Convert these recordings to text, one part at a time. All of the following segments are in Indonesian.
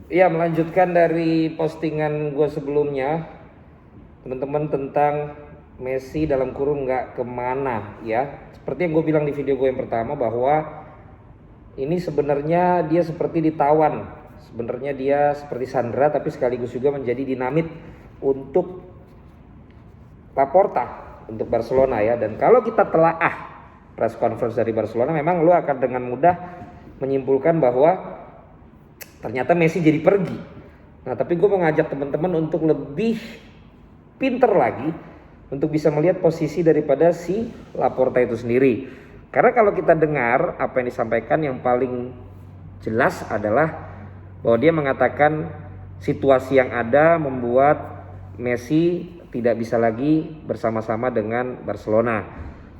Ya, melanjutkan dari postingan gue sebelumnya, teman-teman, tentang Messi dalam kurung nggak kemana ya. Seperti yang gue bilang di video gue yang pertama, bahwa ini sebenarnya dia seperti ditawan. Sebenarnya dia seperti sandera, tapi sekaligus juga menjadi dinamit untuk Laporta, untuk Barcelona ya. Dan kalau kita telaah press conference dari Barcelona, memang lo akan dengan mudah menyimpulkan bahwa ternyata Messi jadi pergi. Nah, tapi gue mau ngajak teman-teman untuk lebih pinter lagi untuk bisa melihat posisi daripada si Laporta itu sendiri. Karena kalau kita dengar apa yang disampaikan, yang paling jelas adalah bahwa dia mengatakan situasi yang ada membuat Messi tidak bisa lagi bersama-sama dengan Barcelona.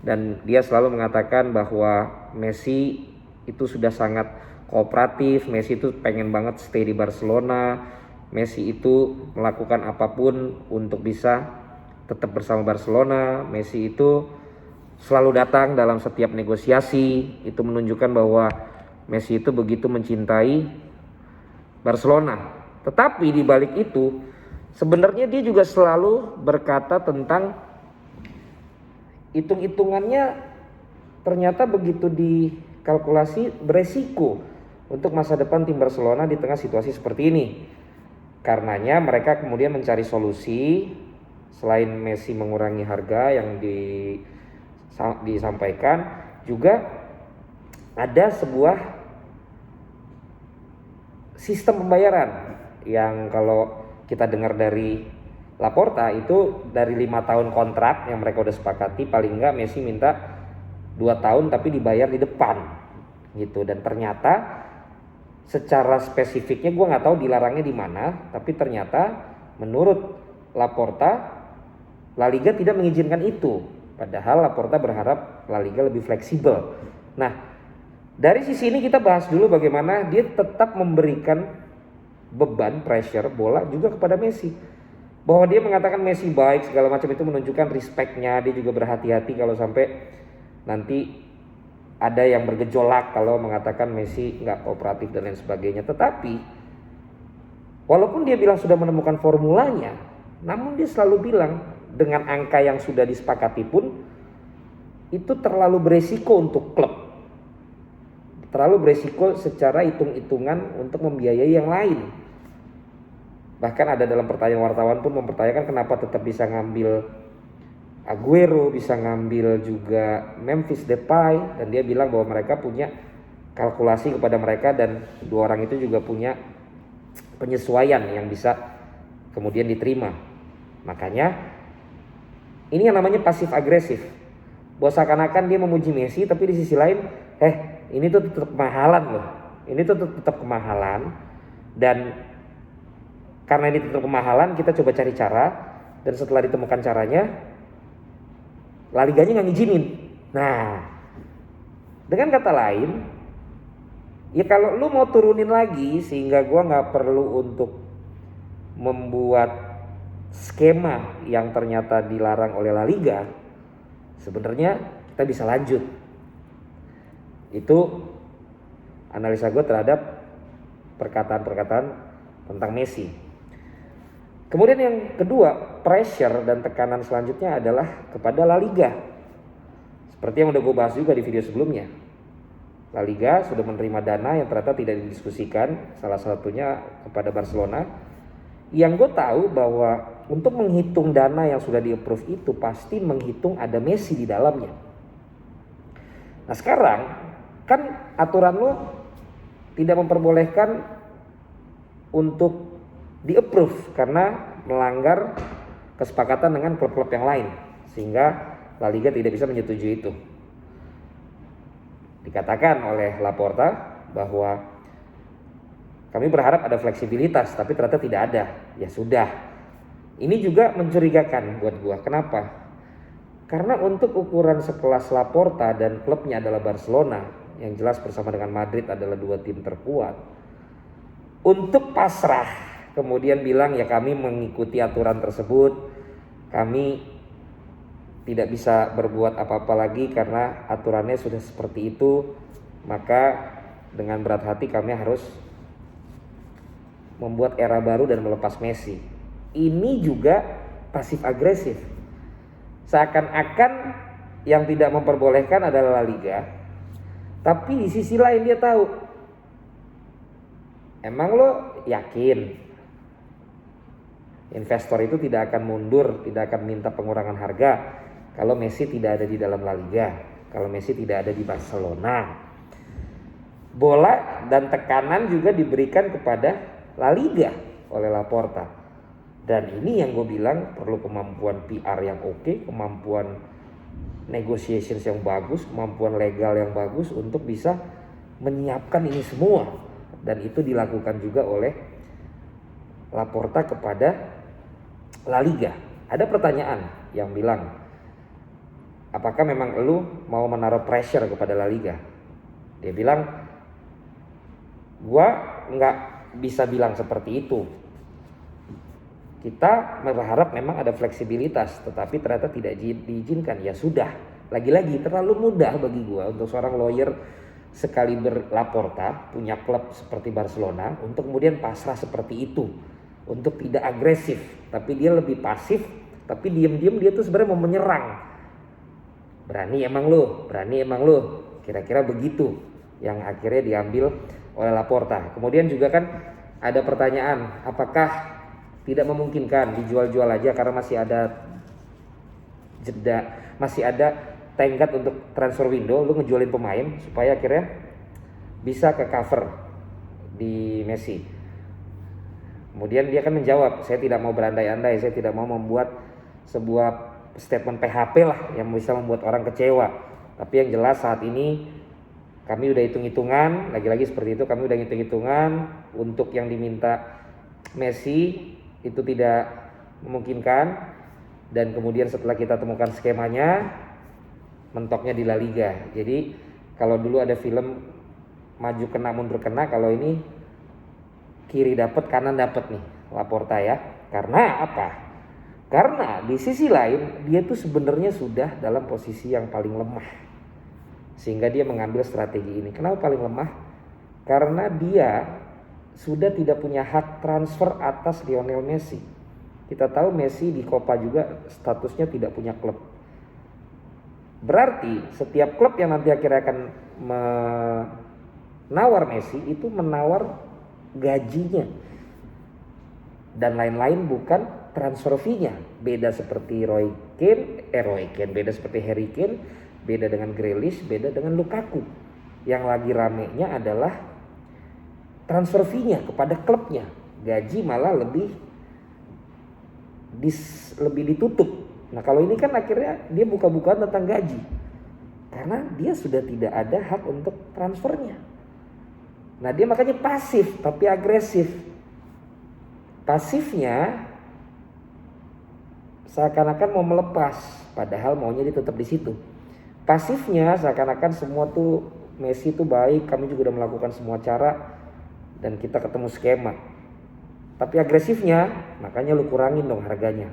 Dan dia selalu mengatakan bahwa Messi itu sudah sangat kooperatif, Messi itu pengen banget stay di Barcelona, Messi itu melakukan apapun untuk bisa tetap bersama Barcelona, Messi itu selalu datang dalam setiap negosiasi. Itu menunjukkan bahwa Messi itu begitu mencintai Barcelona. Tetapi di balik itu sebenarnya dia juga selalu berkata tentang hitung-hitungannya ternyata begitu dikalkulasi beresiko untuk masa depan tim Barcelona di tengah situasi seperti ini. Karenanya mereka kemudian mencari solusi selain Messi mengurangi harga yang disampaikan, juga ada sebuah sistem pembayaran yang kalau kita dengar dari Laporta itu dari 5 tahun kontrak yang mereka udah sepakati, paling enggak Messi minta 2 tahun tapi dibayar di depan gitu. Dan ternyata secara spesifiknya gue nggak tahu dilarangnya di mana, tapi ternyata menurut Laporta La Liga tidak mengizinkan itu. Padahal Laporta berharap La Liga lebih fleksibel. Nah, dari sisi ini kita bahas dulu bagaimana dia tetap memberikan beban, pressure bola juga kepada Messi. Bahwa dia mengatakan Messi baik segala macam, itu menunjukkan respectnya. Dia juga berhati-hati kalau sampai nanti ada yang bergejolak kalau mengatakan Messi nggak kooperatif dan lain sebagainya. Tetapi walaupun dia bilang sudah menemukan formulanya, namun dia selalu bilang dengan angka yang sudah disepakati pun itu terlalu beresiko untuk klub, terlalu beresiko secara hitung-hitungan untuk membiayai yang lain. Bahkan ada dalam pertanyaan wartawan pun mempertanyakan kenapa tetap bisa ngambil Aguero, bisa ngambil juga Memphis Depay, dan dia bilang bahwa mereka punya kalkulasi kepada mereka dan dua orang itu juga punya penyesuaian yang bisa kemudian diterima. Makanya ini yang namanya pasif agresif. Bahwa seakan-akan dia memuji Messi, tapi di sisi lain, ini tuh tetap kemahalan loh. Ini tuh tetap kemahalan, dan karena ini tetap kemahalan, kita coba cari cara, dan setelah ditemukan caranya, La Liganya nggak ngizinin. Nah, dengan kata lain, ya kalau lu mau turunin lagi sehingga gua nggak perlu untuk membuat skema yang ternyata dilarang oleh La Liga, sebenarnya kita bisa lanjut. Itu analisa gue terhadap perkataan-perkataan tentang Messi. Kemudian yang kedua, pressure dan tekanan selanjutnya adalah kepada La Liga. Seperti yang udah gue bahas juga di video sebelumnya, La Liga sudah menerima dana yang ternyata tidak didiskusikan, salah satunya kepada Barcelona. Yang gue tahu bahwa untuk menghitung dana yang sudah di-approve itu pasti menghitung ada Messi di dalamnya. Nah sekarang kan aturan lo tidak memperbolehkan untuk di-approve karena melanggar kesepakatan dengan klub-klub yang lain, sehingga La Liga tidak bisa menyetujui itu. Dikatakan oleh Laporta bahwa kami berharap ada fleksibilitas, tapi ternyata tidak ada. Ya sudah. Ini juga mencurigakan buat gua. Kenapa? Karena untuk ukuran sekelas Laporta dan klubnya adalah Barcelona, yang jelas bersama dengan Madrid adalah dua tim terkuat. Untuk pasrah, kemudian bilang ya kami mengikuti aturan tersebut, kami tidak bisa berbuat apa-apa lagi karena aturannya sudah seperti itu, maka dengan berat hati kami harus membuat era baru dan melepas Messi. Ini juga pasif agresif. Seakan-akan yang tidak memperbolehkan adalah La Liga, tapi di sisi lain dia tahu, emang lo yakin investor itu tidak akan mundur, tidak akan minta pengurangan harga kalau Messi tidak ada di dalam La Liga, kalau Messi tidak ada di Barcelona. Bola dan tekanan juga diberikan kepada La Liga oleh Laporta. Dan ini yang gue bilang perlu kemampuan PR yang oke, kemampuan negotiations yang bagus, kemampuan legal yang bagus untuk bisa menyiapkan ini semua. Dan itu dilakukan juga oleh Laporta kepada La Liga. Ada pertanyaan yang bilang, apakah memang lu mau menaruh pressure kepada La Liga? Dia bilang, gua nggak bisa bilang seperti itu. Kita berharap memang ada fleksibilitas, tetapi ternyata tidak diizinkan. Ya sudah, lagi-lagi terlalu mudah bagi gua untuk seorang lawyer sekali berlaporta punya klub seperti Barcelona untuk kemudian pasrah seperti itu, untuk tidak agresif, tapi dia lebih pasif, tapi diam-diam dia tuh sebenarnya mau menyerang. Berani emang lu, kira-kira begitu yang akhirnya diambil oleh Laporta. Kemudian juga kan ada pertanyaan, apakah tidak memungkinkan dijual-jual aja karena masih ada jeda, masih ada tenggat untuk transfer window, lu ngejualin pemain supaya akhirnya bisa ke cover di Messi. Kemudian dia kan menjawab, saya tidak mau berandai-andai, saya tidak mau membuat sebuah statement PHP lah yang bisa membuat orang kecewa. Tapi yang jelas saat ini kami udah hitung-hitungan, lagi-lagi seperti itu, kami udah hitung-hitungan untuk yang diminta Messi itu tidak memungkinkan. Dan kemudian setelah kita temukan skemanya, mentoknya di La Liga. Jadi kalau dulu ada film maju kena mundur kena, kalau ini kiri dapat kanan dapat nih Laporta ya. Karena apa? Karena di sisi lain dia tuh sebenarnya sudah dalam posisi yang paling lemah, sehingga dia mengambil strategi ini. Kenapa paling lemah? Karena dia sudah tidak punya hak transfer atas Lionel Messi. Kita tahu Messi di Copa juga statusnya tidak punya klub. Berarti setiap klub yang nanti akhirnya akan menawar Messi itu menawar gajinya dan lain-lain, bukan transfer fee-nya. Beda seperti beda seperti Harry Kane, beda dengan Grealish, beda dengan Lukaku. Yang lagi ramenya adalah transfer fee-nya kepada klubnya. Gaji malah lebih ditutup. Nah kalau ini kan akhirnya dia buka-bukaan tentang gaji, karena dia sudah tidak ada hak untuk transfernya. Nah dia makanya pasif tapi agresif. Pasifnya seakan-akan mau melepas, padahal maunya dia tetap di situ. Pasifnya seakan-akan semua tuh Messi tuh baik, kami juga udah melakukan semua cara dan kita ketemu skema. Tapi agresifnya, makanya lu kurangin dong harganya.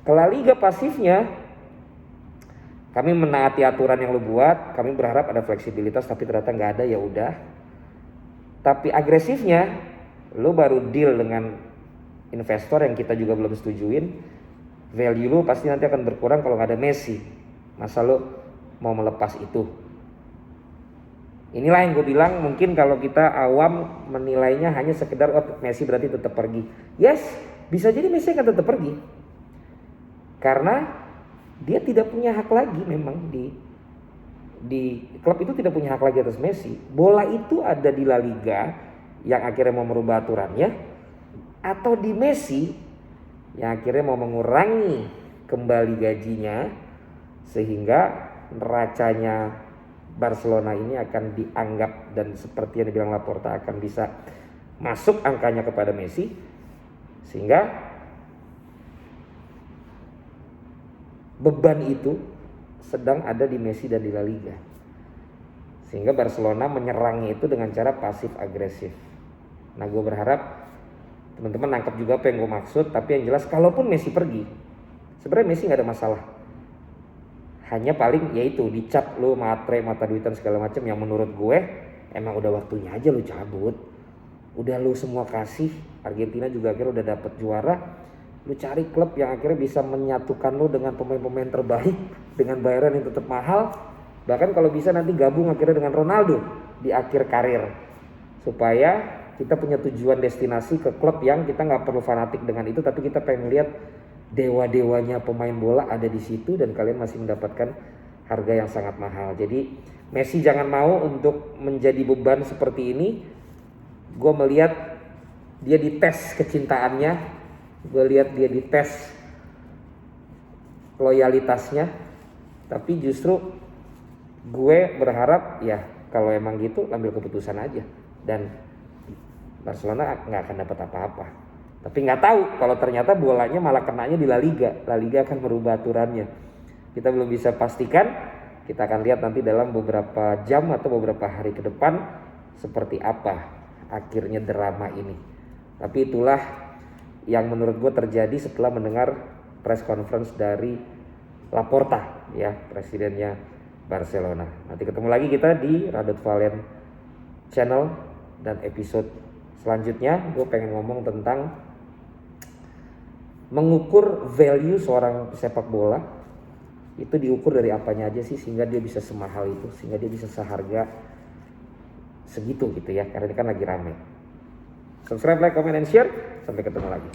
Kalau Liga pasifnya, kami menaati aturan yang lu buat, kami berharap ada fleksibilitas, tapi ternyata nggak ada, ya udah. Tapi agresifnya, lu baru deal dengan investor yang kita juga belum setujuin, value lu pasti nanti akan berkurang kalau nggak ada Messi. Masa lu mau melepas itu? Inilah yang gue bilang, mungkin kalau kita awam menilainya hanya sekedar Messi berarti tetap pergi. Yes, bisa jadi Messi akan tetap pergi. Karena dia tidak punya hak lagi memang di klub itu tidak punya hak lagi atas Messi. Bola itu ada di La Liga yang akhirnya mau merubah aturannya, atau di Messi yang akhirnya mau mengurangi kembali gajinya sehingga neracanya Barcelona ini akan dianggap, dan seperti yang dibilang Laporta, akan bisa masuk angkanya kepada Messi, sehingga beban itu sedang ada di Messi dan di La Liga, sehingga Barcelona menyerangnya itu dengan cara pasif agresif. Nah gue berharap teman-teman nangkep juga apa yang gue maksud. Tapi yang jelas kalaupun Messi pergi, sebenarnya Messi gak ada masalah. Hanya paling yaitu dicap lu matre, mata duitan segala macam, yang menurut gue emang udah waktunya aja lu cabut. udah lu semua kasih, Argentina juga akhirnya udah dapet juara, lu cari klub yang akhirnya bisa menyatukan lu dengan pemain-pemain terbaik, dengan bayaran yang tetap mahal, bahkan kalau bisa nanti gabung akhirnya dengan Ronaldo di akhir karir, supaya kita punya tujuan destinasi ke klub yang kita nggak perlu fanatik dengan itu, tapi kita pengen lihat dewa-dewanya pemain bola ada di situ dan kalian masih mendapatkan harga yang sangat mahal. Jadi Messi jangan mau untuk menjadi beban seperti ini. Gue melihat dia dites kecintaannya, gue lihat dia dites loyalitasnya, tapi justru gue berharap ya kalau emang gitu ambil keputusan aja, dan Barcelona nggak akan dapat apa-apa. Tapi nggak tahu kalau ternyata bolanya malah kenanya di La Liga. La Liga akan merubah aturannya. Kita belum bisa pastikan. Kita akan lihat nanti dalam beberapa jam atau beberapa hari ke depan seperti apa akhirnya drama ini. Tapi itulah yang menurut gue terjadi setelah mendengar press conference dari Laporta, ya, presidennya Barcelona. Nanti ketemu lagi kita di Radot Valen channel, dan episode selanjutnya gue pengen ngomong tentang mengukur value seorang sepak bola itu diukur dari apanya aja sih sehingga dia bisa semahal itu, sehingga dia bisa seharga segitu gitu ya, karena ini kan lagi rame. Subscribe, like, comment, and share. Sampai ketemu lagi.